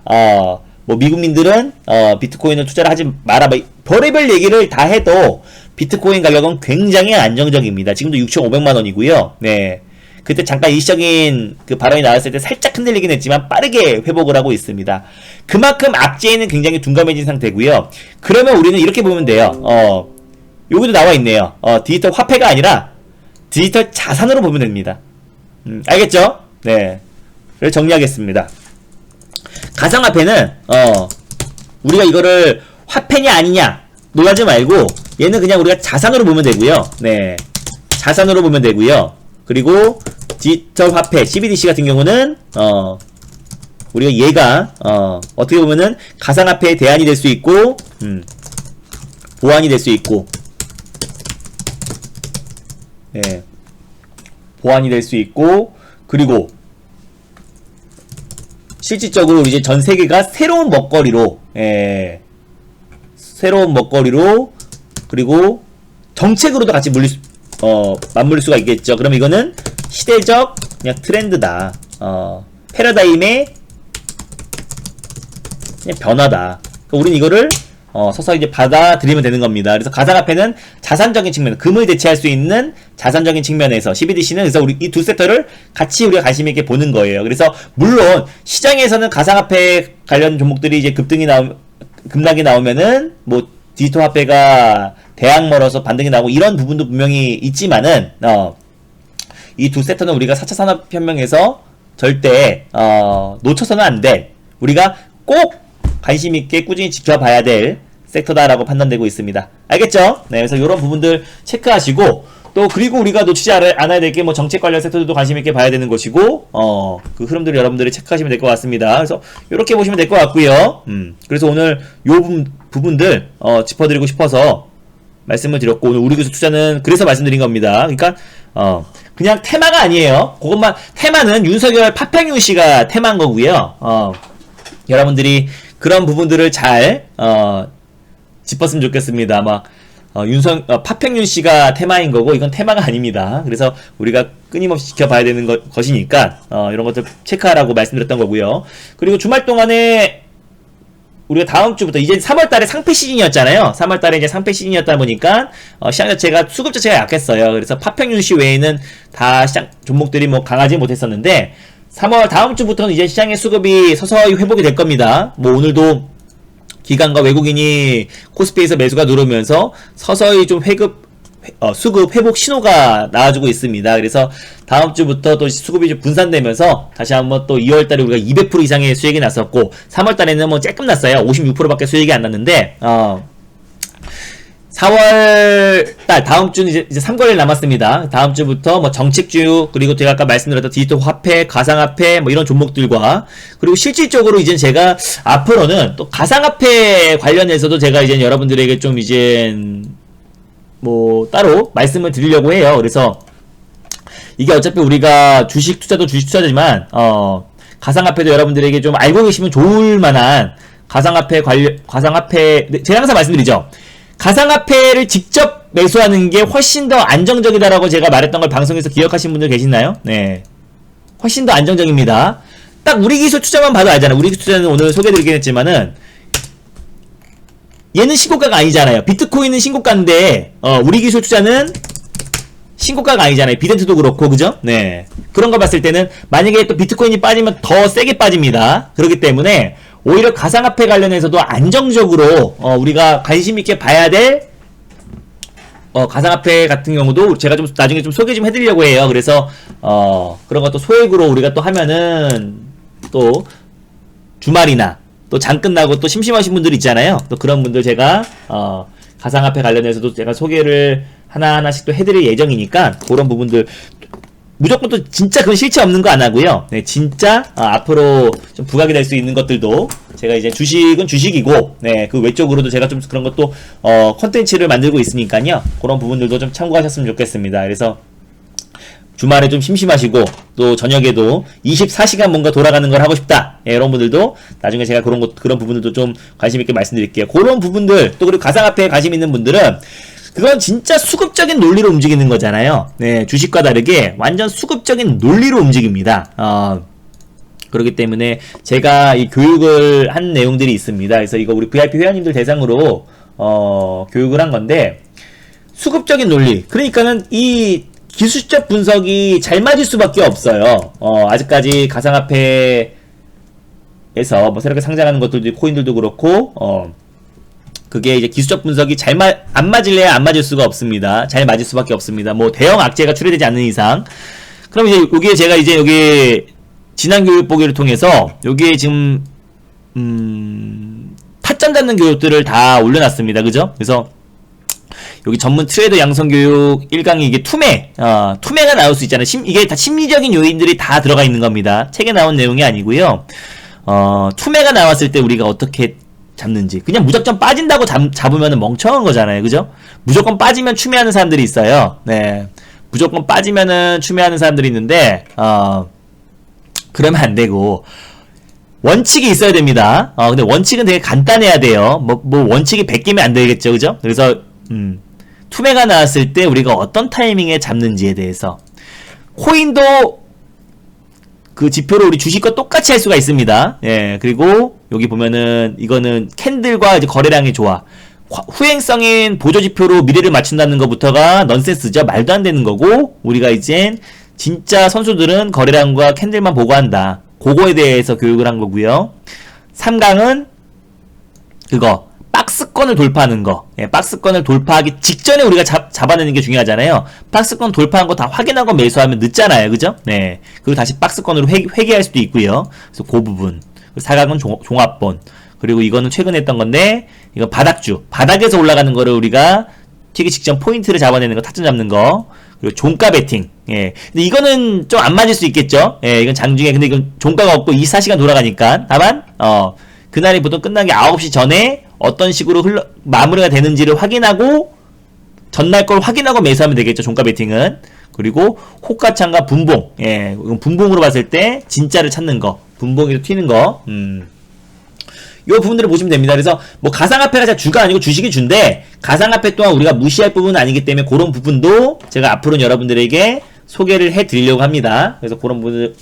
뭐 미국민들은 비트코인을 투자를 하지 마라, 뭐 별의별 얘기를 다 해도 비트코인 가격은 굉장히 안정적입니다. 지금도 6,500만 원이고요. 네. 그때 잠깐 일시적인 그 발언이 나왔을 때 살짝 흔들리긴 했지만 빠르게 회복을 하고 있습니다. 그만큼 악재에는 굉장히 둔감해진 상태고요. 그러면 우리는 이렇게 보면 돼요. 여기도 나와 있네요. 디지털 화폐가 아니라 디지털 자산으로 보면 됩니다. 알겠죠? 네. 그래서 정리하겠습니다. 가상화폐는 우리가 이거를 화폐냐 아니냐 놀라지 말고 얘는 그냥 우리가 자산으로 보면 되고요. 네. 자산으로 보면 되고요. 그리고 디지털 화폐 CBDC 같은 경우는 우리가 얘가 어떻게 보면은 가상화폐의 대안이 될 수 있고 보안이 될 수 있고, 예, 보안이 될 수 있고, 그리고 실질적으로 이제 전 세계가 새로운 먹거리로, 예, 새로운 먹거리로, 그리고 정책으로도 같이 맞물릴 수가 있겠죠. 그럼 이거는 시대적 그냥 트렌드다. 패러다임의 그냥 변화다. 그러니까 우린 이거를 서서히 이제 받아들이면 되는 겁니다. 그래서 가상화폐는 자산적인 측면, 금을 대체할 수 있는 자산적인 측면에서, CBDC는 그래서 우리 이 두 섹터를 같이 우리가 관심 있게 보는 거예요. 그래서 물론 시장에서는 가상화폐 관련 종목들이 이제 급락이 나오면은 뭐 디지털 화폐가 대항 멀어서 반등이 나오고 이런 부분도 분명히 있지만은 이 두 섹터는 우리가 4차 산업혁명에서 절대 놓쳐서는 안 돼. 우리가 꼭 관심 있게 꾸준히 지켜봐야 될 섹터다라고 판단되고 있습니다. 알겠죠? 네, 그래서 이런 부분들 체크하시고, 또 그리고 우리가 놓치지 않아야 될 게 뭐 정책 관련 섹터들도 관심 있게 봐야 되는 것이고, 그 흐름들을 여러분들이 체크하시면 될 것 같습니다. 그래서 이렇게 보시면 될 것 같고요. 그래서 오늘 요 부분들 짚어드리고 싶어서 말씀을 드렸고, 오늘 우리 기술 투자는 그래서 말씀드린 겁니다. 그러니까 그냥 테마가 아니에요. 그것만, 테마는 윤석열 파평윤 씨가 테마인 거고요. 여러분들이 그런 부분들을 잘 짚었으면 좋겠습니다. 막 파평윤 씨가 테마인 거고 이건 테마가 아닙니다. 그래서 우리가 끊임없이 지켜봐야 되는 것이니까 이런 것들 체크하라고 말씀드렸던 거고요. 그리고 주말 동안에 우리가 다음 주부터 이제 3월달에 상패 시즌이었잖아요. 3월달에 이제 상패 시즌이었다 보니까 시장 자체가 수급 자체가 약했어요. 그래서 파평윤 씨 외에는 다 시장 종목들이 뭐 강하지 못했었는데 3월 다음 주부터는 이제 시장의 수급이 서서히 회복이 될 겁니다. 뭐 오늘도 기관과 외국인이 코스피에서 매수가 누르면서 서서히 좀 수급 회복 신호가 나와주고 있습니다. 그래서 다음 주부터 또 수급이 좀 분산되면서 다시 한번 또 2월달에 우리가 200% 이상의 수익이 났었고 3월달에는 뭐 조금 났어요. 56%밖에 수익이 안 났는데 4월달 다음 주는 이제 3개월 남았습니다. 다음 주부터 뭐 정책주, 그리고 제가 아까 말씀드렸던 디지털 화폐, 가상화폐 뭐 이런 종목들과, 그리고 실질적으로 이제 제가 앞으로는 또 가상화폐 관련해서도 제가 이제 여러분들에게 좀 이제 뭐 따로 말씀을 드리려고 해요. 그래서 이게 어차피 우리가 주식 투자도 주식 투자지만 가상화폐도 여러분들에게 좀 알고 계시면 좋을 만한 가상화폐 제가 항상 말씀드리죠. 가상화폐를 직접 매수하는 게 훨씬 더 안정적이다라고 제가 말했던 걸 방송에서 기억하신 분들 계시나요? 네. 훨씬 더 안정적입니다. 딱 우리 기술 투자만 봐도 알잖아요. 우리 기술 투자는 오늘 소개해드리긴 했지만은 얘는 신고가가 아니잖아요. 비트코인은 신고가인데 우리 기술 투자는 신고가가 아니잖아요. 비덴트도 그렇고, 그죠? 네. 그런 거 봤을 때는 만약에 또 비트코인이 빠지면 더 세게 빠집니다. 그렇기 때문에 오히려 가상화폐 관련해서도 안정적으로 우리가 관심 있게 봐야 될 가상화폐 같은 경우도 제가 좀 나중에 좀 소개 좀 해드리려고 해요. 그래서 그런 것도 소액으로 우리가 또 하면은 또 주말이나 또 장 끝나고 또 심심하신 분들 있잖아요. 또 그런 분들 제가 가상화폐 관련해서도 제가 소개를 하나하나씩 또 해드릴 예정이니까 그런 부분들 무조건 또 진짜 그건 실체 없는 거 안 하고요. 네, 진짜 앞으로 좀 부각이 될 수 있는 것들도 제가 이제 주식은 주식이고, 네, 그 외적으로도 제가 좀 그런 것도 컨텐츠를 만들고 있으니까요. 그런 부분들도 좀 참고하셨으면 좋겠습니다. 그래서 주말에 좀 심심하시고 또 저녁에도 24시간 뭔가 돌아가는 걸 하고 싶다. 예, 이런 분들도 나중에 제가 그런 부분들도 좀 관심 있게 말씀드릴게요. 그런 부분들 또 그리고 가상화폐에 관심 있는 분들은 그건 진짜 수급적인 논리로 움직이는 거잖아요. 네, 주식과 다르게 완전 수급적인 논리로 움직입니다. 그렇기 때문에 제가 이 교육을 한 내용들이 있습니다. 그래서 이거 우리 VIP 회원님들 대상으로 교육을 한 건데 수급적인 논리. 그러니까는 이 기술적 분석이 잘 맞을 수밖에 없어요. 아직까지 가상화폐에서 뭐 새롭게 상장하는 것들도 코인들도 그렇고 그게 이제 기술적 분석이 안 맞을래야 안 맞을 수가 없습니다. 잘 맞을 수밖에 없습니다. 뭐 대형 악재가 출해되지 않는 이상. 그럼 이제 여기에 제가 이제 여기 진한 교육 보기를 통해서 여기에 지금 타점 잡는 교육들을 다 올려놨습니다. 그죠? 그래서 여기 전문 트레이더 양성 교육 1강이 이게 투매가 나올 수 있잖아요. 이게 다 심리적인 요인들이 다 들어가 있는 겁니다. 책에 나온 내용이 아니고요. 투매가 나왔을 때 우리가 어떻게 잡는지. 그냥 무조건 빠진다고 잡으면 멍청한 거잖아요. 그죠? 무조건 빠지면 추매하는 사람들이 있어요. 네. 무조건 빠지면은 추매하는 사람들이 있는데, 그러면 안 되고, 원칙이 있어야 됩니다. 근데 원칙은 되게 간단해야 돼요. 뭐 원칙이 100개면 안 되겠죠. 그죠? 그래서, 투매가 나왔을 때 우리가 어떤 타이밍에 잡는지에 대해서. 코인도 그 지표를 우리 주식과 똑같이 할 수가 있습니다. 예, 그리고 여기 보면은 이거는 캔들과 이제 거래량의 조화. 후행성인 보조지표로 미래를 맞춘다는 것부터가 넌센스죠. 말도 안 되는 거고, 우리가 이젠 진짜 선수들은 거래량과 캔들만 보고 한다. 그거에 대해서 교육을 한 거고요. 3강은 그거 박스권을 돌파하는 거. 예, 박스권을 돌파하기 직전에 우리가 잡아내는 게 중요하잖아요. 박스권 돌파한 거 다 확인하고 매수하면 늦잖아요. 그죠? 네. 그리고 다시 박스권으로 회귀할 수도 있고요. 그래서 그 부분. 4강은 종합본. 그리고 이거는 최근에 했던 건데, 이거 바닥주. 바닥에서 올라가는 거를 우리가 튀기 직전 포인트를 잡아내는 거, 타점 잡는 거. 그리고 종가 베팅. 예. 근데 이거는 좀 안 맞을 수 있겠죠? 예, 이건 장중에. 근데 이건 종가가 없고 24시간 돌아가니까. 다만, 그날이 보통 끝나기 9시 전에 어떤 식으로 마무리가 되는지를 확인하고, 전날 걸 확인하고 매수하면 되겠죠, 종가 베팅은. 그리고 호가창과 분봉. 예, 이건 분봉으로 봤을 때 진짜를 찾는 거. 분봉에서 튀는 거. 요 부분들을 보시면 됩니다. 그래서 뭐 가상화폐가 주가 아니고 주식이 준데 가상화폐 또한 우리가 무시할 부분은 아니기 때문에 그런 부분도 제가 앞으로는 여러분들에게 소개를 해드리려고 합니다. 그래서 그런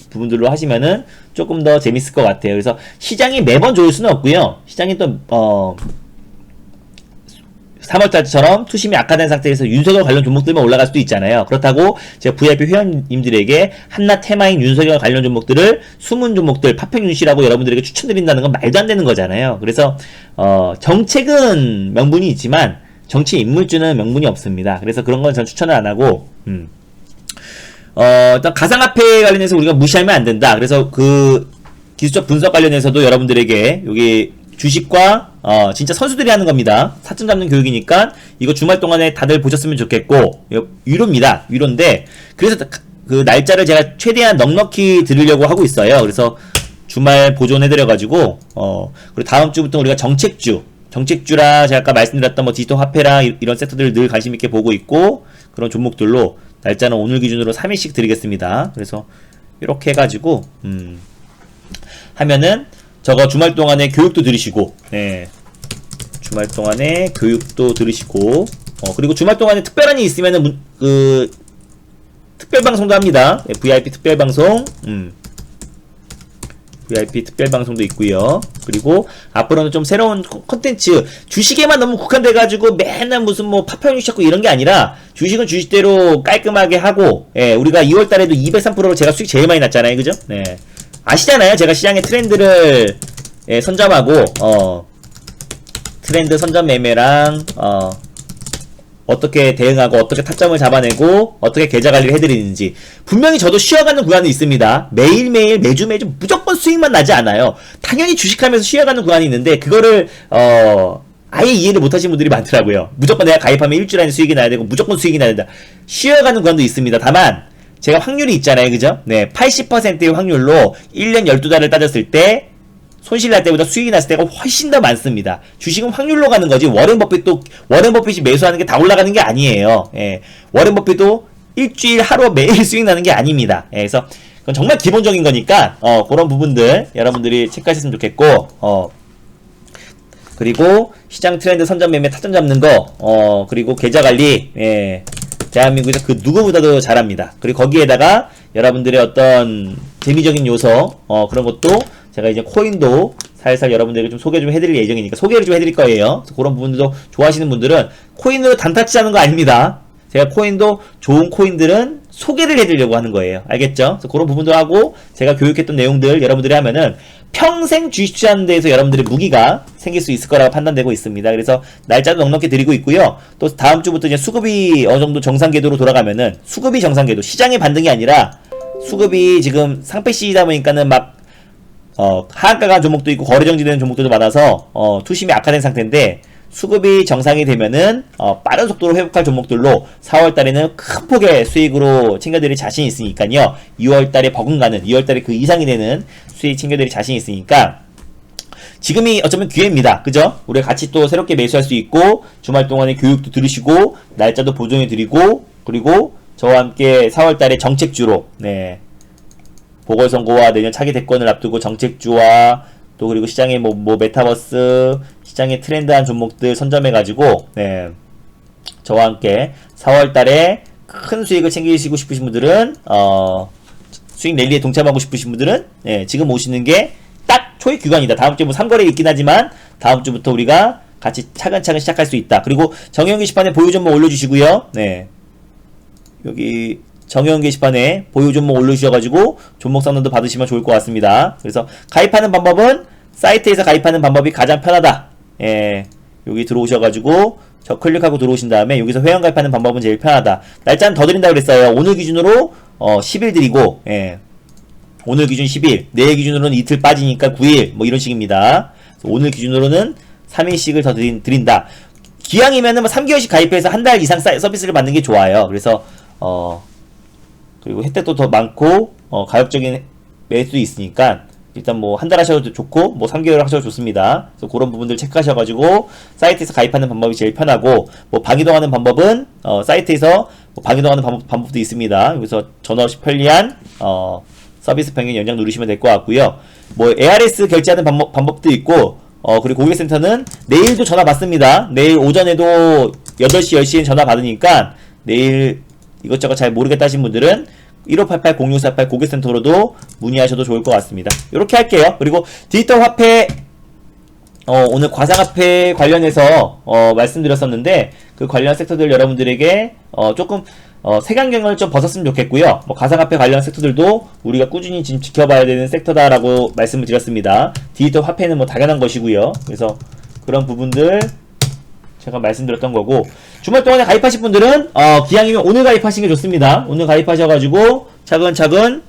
부분들로 하시면은 조금 더 재밌을 것 같아요. 그래서 시장이 매번 좋을 수는 없고요. 시장이 또 3월달처럼 투심이 악화된 상태에서 윤석열 관련 종목들만 올라갈 수도 있잖아요. 그렇다고 제가 VIP 회원님들에게 한나 테마인 윤석열 관련 종목들을 숨은 종목들 파평윤씨라고 여러분들에게 추천드린다는 건 말도 안 되는 거잖아요. 그래서 정책은 명분이 있지만 정치 인물주는 명분이 없습니다. 그래서 그런 건 전 추천을 안 하고 일단 가상화폐 관련해서 우리가 무시하면 안 된다. 그래서 그 기술적 분석 관련해서도 여러분들에게 여기 주식과 진짜 선수들이 하는 겁니다. 사점 잡는 교육이니까 이거 주말 동안에 다들 보셨으면 좋겠고, 위로입니다. 위로인데 그래서 그 날짜를 제가 최대한 넉넉히 드리려고 하고 있어요. 그래서 주말 보존해드려가지고 그리고 다음 주부터 우리가 정책주라 제가 아까 말씀드렸던 뭐 디지털 화폐랑 이런 섹터들을 늘 관심 있게 보고 있고, 그런 종목들로 날짜는 오늘 기준으로 3일씩 드리겠습니다. 그래서 이렇게 해가지고 하면은 저거 주말 동안에 교육도 들으시고, 네. 주말 동안에 교육도 들으시고, 그리고 주말 동안에 특별한 일이 있으면은, 특별방송도 합니다. 네, VIP 특별방송, VIP 특별 방송도 있고요. 그리고 앞으로는 좀 새로운 콘텐츠, 주식에만 너무 국한돼가지고 맨날 무슨 뭐 파파유 시작고 이런 게 아니라 주식은 주식대로 깔끔하게 하고, 예, 우리가 2월달에도 203%로 제가 수익 제일 많이 났잖아요, 그죠? 네, 아시잖아요, 제가 시장의 트렌드를 예, 선점하고 트렌드 선점 매매랑 어떻게 대응하고 어떻게 타점을 잡아내고 어떻게 계좌 관리를 해드리는지. 분명히 저도 쉬어가는 구간이 있습니다. 매일매일 매주 무조건 수익만 나지 않아요. 당연히 주식하면서 쉬어가는 구간이 있는데 그거를 아예 이해를 못하시는 분들이 많더라고요. 무조건 내가 가입하면 일주일 안에 수익이 나야 되고 무조건 수익이 나야 된다. 쉬어가는 구간도 있습니다. 다만 제가 확률이 있잖아요, 그죠? 네, 80%의 확률로 1년 12달을 따졌을 때 손실 날 때보다 수익이 났을 때가 훨씬 더 많습니다. 주식은 확률로 가는 거지, 워렌 버핏이 매수하는 게 다 올라가는 게 아니에요. 예. 워렌 버핏도 일주일 하루 매일 수익 나는 게 아닙니다. 예. 그래서 그건 정말 기본적인 거니까 그런 부분들 여러분들이 체크하셨으면 좋겠고, 그리고 시장 트렌드 선점 매매 타점 잡는 거, 그리고 계좌 관리, 예. 대한민국에서 그 누구보다도 잘합니다. 그리고 거기에다가 여러분들의 어떤 재미적인 요소, 그런 것도 제가 이제 코인도 살살 여러분들에게 좀 소개 좀 해드릴 예정이니까 소개를 좀 해드릴 거예요. 그래서 그런 부분들도 좋아하시는 분들은 코인으로 단타치 하는 거 아닙니다. 제가 코인도 좋은 코인들은 소개를 해드리려고 하는 거예요. 알겠죠? 그래서 그런 부분도 하고 제가 교육했던 내용들 여러분들이 하면은 평생 주식 투자하는 데에서 여러분들의 무기가 생길 수 있을 거라고 판단되고 있습니다. 그래서 날짜도 넉넉히 드리고 있고요. 또 다음 주부터 이제 수급이 어느 정도 정상 궤도로 돌아가면은, 수급이 정상 궤도, 시장의 반등이 아니라 수급이 지금 상패 시이다 보니까는 막 하한가 간 종목도 있고 거래 정지되는 종목들도 많아서 투심이 악화된 상태인데, 수급이 정상이 되면은 빠른 속도로 회복할 종목들로 4월달에는 큰 폭의 수익으로 챙겨드릴 자신이 있으니까요. 2월달에 버금가는, 2월달에 그 이상이 되는 수익 챙겨드릴 자신이 있으니까 지금이 어쩌면 기회입니다. 그죠? 우리가 같이 또 새롭게 매수할 수 있고, 주말 동안에 교육도 들으시고 날짜도 보정해 드리고, 그리고 저와 함께 4월달에 정책주로, 네, 보궐선거와 내년 차기 대권을 앞두고 정책주와 또 그리고 시장의 뭐 메타버스, 시장의 트렌드한 종목들 선점해가지고, 네, 저와 함께 4월달에 큰 수익을 챙기시고 싶으신 분들은, 수익 랠리에 동참하고 싶으신 분들은, 네, 지금 오시는 게 딱 초입 기간이다. 다음 주에 뭐 3거래일 있긴 하지만 다음 주부터 우리가 같이 차근차근 시작할 수 있다. 그리고 정형 게시판에 보유 종목 올려주시고요. 네, 여기 정형 게시판에 보유 종목 올려주셔가지고 종목 선언도 받으시면 좋을 것 같습니다. 그래서 가입하는 방법은 사이트에서 가입하는 방법이 가장 편하다. 예, 여기 들어오셔가지고 저 클릭하고 들어오신 다음에 여기서 회원 가입하는 방법은 제일 편하다. 날짜는 더 드린다고 그랬어요. 오늘 기준으로 10일 드리고, 예, 오늘 기준 10일, 내일 기준으로는 이틀 빠지니까 9일, 뭐 이런 식입니다. 오늘 기준으로는 3일씩을 더 드린다. 기왕이면은 뭐 3개월씩 가입해서 한 달 이상 서비스를 받는 게 좋아요. 그래서 그리고 혜택도 더 많고 가격적인 매수도 있으니까 일단 뭐 한 달 하셔도 좋고 뭐 3개월 하셔도 좋습니다. 그래서 그런 부분들 체크하셔가지고 사이트에서 가입하는 방법이 제일 편하고, 뭐 방이동하는 방법은 사이트에서 뭐 방이동하는 방법도 있습니다. 그래서 전화 없이 편리한 서비스 변경 연장 누르시면 될 것 같고요. 뭐 ARS 결제하는 방법도 있고, 그리고 고객센터는 내일도 전화 받습니다. 내일 오전에도 8시 10시엔 전화 받으니까 내일 이것저것 잘 모르겠다 하신 분들은 1588-0648 고객센터로도 문의하셔도 좋을 것 같습니다. 이렇게 할게요. 그리고 디지털 화폐, 오늘 과상화폐 관련해서 말씀드렸었는데 그 관련 섹터들 여러분들에게 조금 색안경을 좀 벗었으면 좋겠고요. 뭐 가상화폐 관련 섹터들도 우리가 꾸준히 지금 지켜봐야 되는 섹터다라고 말씀을 드렸습니다. 디지털 화폐는 뭐 당연한 것이고요. 그래서 그런 부분들 제가 말씀드렸던 거고, 주말 동안에 가입하실 분들은 기왕이면 오늘 가입하시는 게 좋습니다. 오늘 가입하셔가지고 차근차근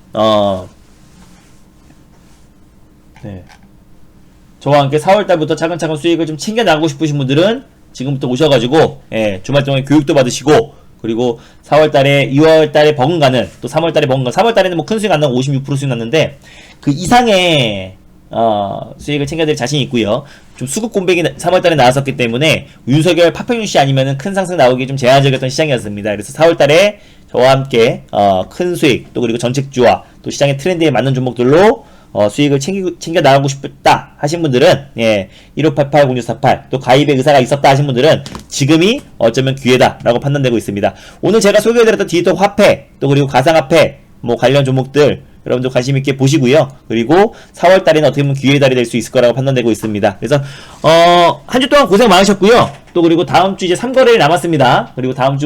네, 저와 함께 4월달부터 차근차근 수익을 좀 챙겨나가고 싶으신 분들은 지금부터 오셔가지고, 예, 주말 동안에 교육도 받으시고, 그리고 4월달에 2월달에 버금가는, 또 3월달에 버금가는, 3월달에는 뭐 큰 수익 안 나고 56% 수익 났는데 그 이상의 수익을 챙겨드릴 자신이 있고요. 좀 수급 공백이 3월달에 나왔었기 때문에 윤석열 파평윤씨 아니면은 큰 상승 나오기 좀 제한적이었던 시장이었습니다. 그래서 4월달에 저와 함께 큰 수익, 또 그리고 정책주와 또 시장의 트렌드에 맞는 종목들로 수익을 챙겨 나가고 싶다 하신 분들은, 예, 1588-0648 또 가입의 의사가 있었다 하신 분들은 지금이 어쩌면 기회다 라고 판단되고 있습니다. 오늘 제가 소개해드렸던 디지털 화폐, 또 그리고 가상화폐 뭐 관련 종목들 여러분들 관심 있게 보시고요. 그리고 4월 달에는 어떻게 보면 기회의 달이 될 수 있을 거라고 판단되고 있습니다. 그래서 한 주 동안 고생 많으셨고요. 또 그리고 다음 주 이제 3거래일 남았습니다. 그리고 다음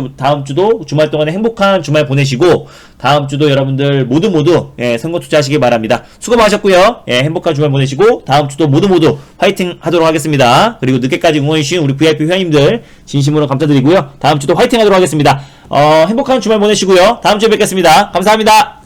주도 주말 동안에 행복한 주말 보내시고 다음 주도 여러분들 모두 선거 투자하시길 바랍니다. 수고 많으셨고요. 행복한 주말 보내시고 다음 주도 모두 화이팅 하도록 하겠습니다. 그리고 늦게까지 응원해주신 우리 VIP 회원님들 진심으로 감사드리고요. 다음 주도 화이팅 하도록 하겠습니다. 행복한 주말 보내시고요. 다음 주에 뵙겠습니다. 감사합니다.